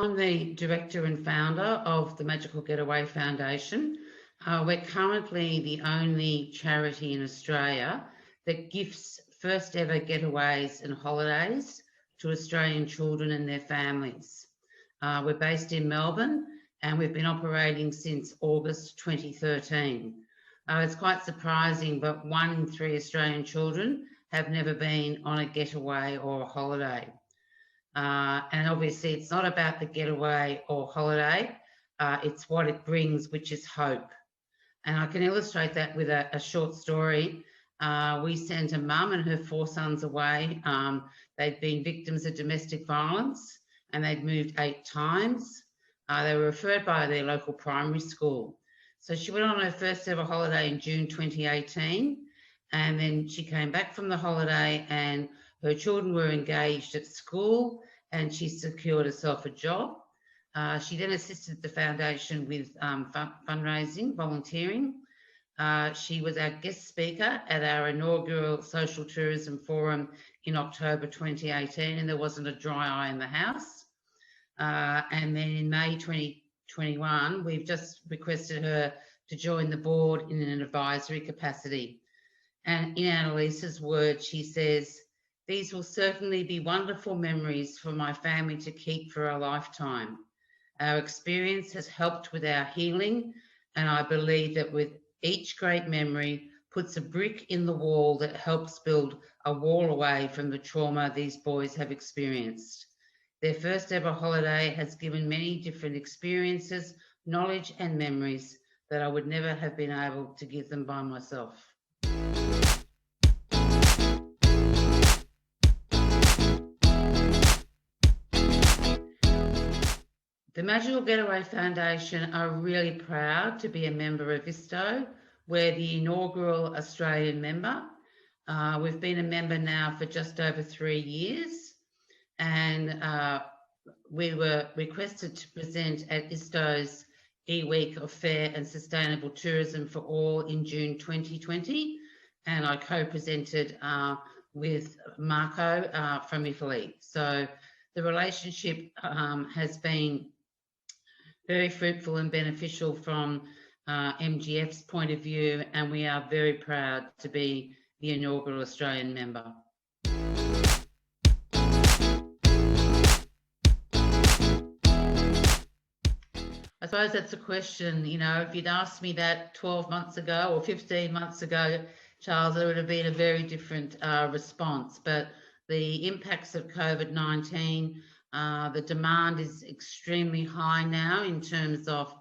I'm the director and founder of the Magical Getaway Foundation. We're currently the only charity in Australia that gifts first ever getaways and holidays to Australian children and their families. We're based in Melbourne and we've been operating since August 2013. It's quite surprising, but 1 in 3 Australian children have never been on a getaway or a holiday. And obviously it's not about the getaway or holiday, it's what it brings, which is hope. And I can illustrate that with a short story. We sent a mum and her 4 sons away. They'd been victims of domestic violence and they'd moved 8 times. They were referred by their local primary school. So she went on her first ever holiday in June 2018, and then she came back from the holiday and her children were engaged at school and she secured herself a job. She then assisted the foundation with fundraising, volunteering. She was our guest speaker at our inaugural Social Tourism Forum in October 2018, and there wasn't a dry eye in the house. And then in May 2021, we've just requested her to join the board in an advisory capacity. And in Annalisa's words, she says, "These will certainly be wonderful memories for my family to keep for a lifetime. Our experience has helped with our healing, and I believe that with each great memory puts a brick in the wall that helps build a wall away from the trauma these boys have experienced. Their first ever holiday has given many different experiences, knowledge and memories that I would never have been able to give them by myself." The Magical Getaway Foundation are really proud to be a member of ISTO. We're the inaugural Australian member. We've been a member now for just over 3 years, and we were requested to present at ISTO's E-Week of Fair and Sustainable Tourism for All in June 2020, and I co-presented with Marco from Italy. So the relationship has been very fruitful and beneficial from MGF's point of view, and we are very proud to be the inaugural Australian member. I suppose that's a question, you know, if you'd asked me that 12 months ago or 15 months ago, Charles, it would have been a very different response. But the impacts of COVID-19, the demand is extremely high now in terms of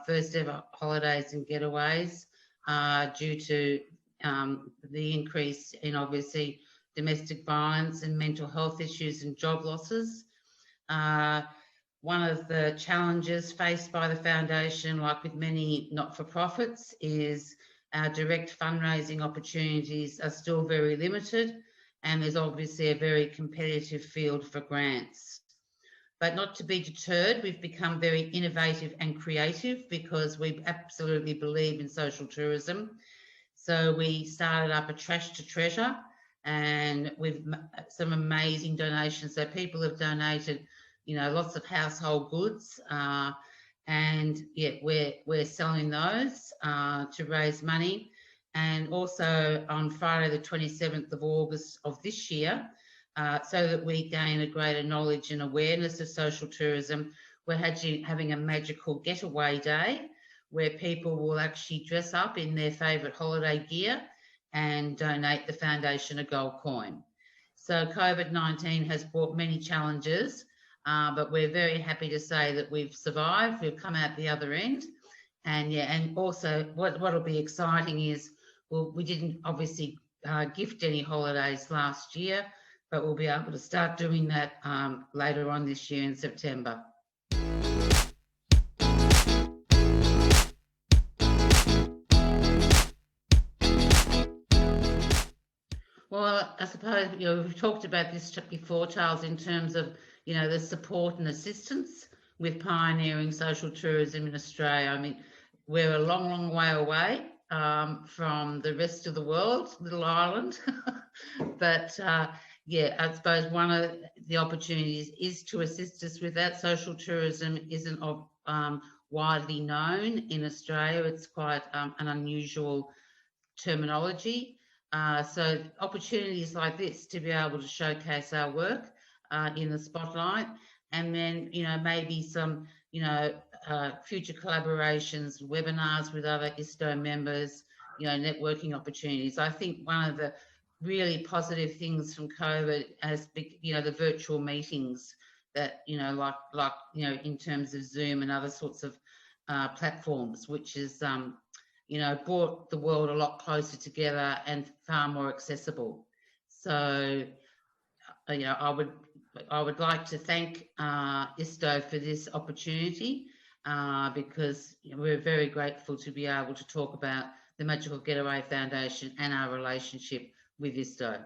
first ever holidays and getaways due to the increase in obviously domestic violence and mental health issues and job losses. One of the challenges faced by the foundation, like with many not-for-profits, is our direct fundraising opportunities are still very limited, and there's obviously a very competitive field for grants. But not to be deterred, we've become very innovative and creative because we absolutely believe in social tourism. So we started up a Trash to Treasure, and with some amazing donations. So people have donated, you know, lots of household goods, and yeah, we're selling those to raise money. And also on Friday the 27th of August of this year, so that we gain a greater knowledge and awareness of social tourism, we're actually having a magical getaway day where people will actually dress up in their favourite holiday gear and donate the foundation a gold coin. So COVID-19 has brought many challenges, but we're very happy to say that we've survived, we've come out the other end. And yeah, and also what'll be exciting is, well, we didn't obviously gift any holidays last year, but we'll be able to start doing that later on this year in September. Well, I suppose, you know, we've talked about this before, Charles, in terms of, you know, the support and assistance with pioneering social tourism in Australia. I mean, we're a long, long way away from the rest of the world, little island, but yeah, I suppose one of the opportunities is to assist us with that. Social tourism isn't widely known in Australia. It's quite an unusual terminology. So opportunities like this to be able to showcase our work in the spotlight, and then, you know, maybe some, you know, future collaborations, webinars with other ISTO members, you know, networking opportunities. I think one of the really positive things from COVID has been, you know, the virtual meetings that, you know, like, you know, in terms of Zoom and other sorts of platforms, which is, you know, brought the world a lot closer together and far more accessible. So, you know, I would like to thank ISTO for this opportunity because, you know, we're very grateful to be able to talk about the Magical Getaway Foundation and our relationship with ISTO.